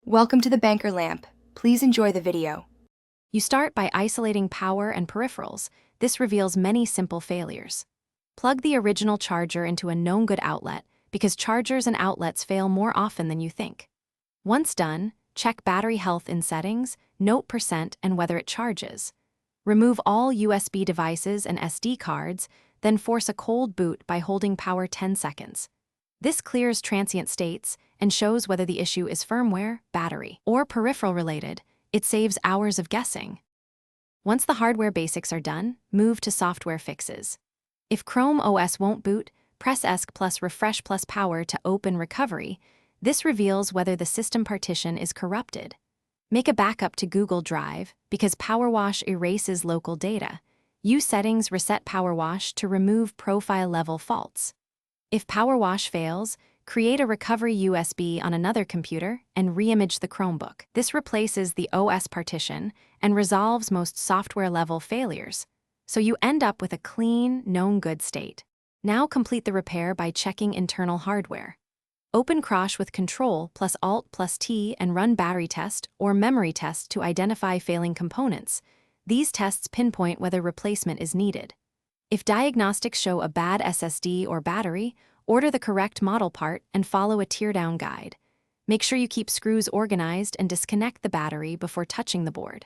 Welcome to the Banker Lamp. Please enjoy the video. You start by isolating power and peripherals. This reveals many simple failures. Plug the original charger into a known good outlet because chargers and outlets fail more often than you think. Once done, check battery health in settings, note percent, and whether it charges. Remove all USB devices and SD cards, then force a cold boot by holding power 10 seconds. This clears transient states and shows whether the issue is firmware, battery, or peripheral related. It saves hours of guessing. Once the hardware basics are done, move to software fixes. If Chrome OS won't boot, press ESC plus refresh plus power to open recovery. This reveals whether the system partition is corrupted. Make a backup to Google Drive because PowerWash erases local data. Use settings reset PowerWash to remove profile level faults. If PowerWash fails, create a recovery USB on another computer and reimage the Chromebook. This replaces the OS partition and resolves most software-level failures, so you end up with a clean, known good state. Now complete the repair by checking internal hardware. Open Crash with Control plus Alt plus T and run battery test or memory test to identify failing components. These tests pinpoint whether replacement is needed. If diagnostics show a bad SSD or battery, order the correct model part and follow a teardown guide. Make sure you keep screws organized and disconnect the battery before touching the board.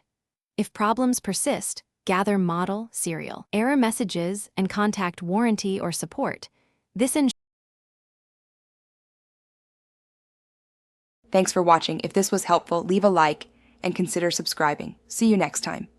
If problems persist, gather model, serial, error messages, and contact warranty or support. This ensures. Thanks for watching. If this was helpful, leave a like and consider subscribing. See you next time.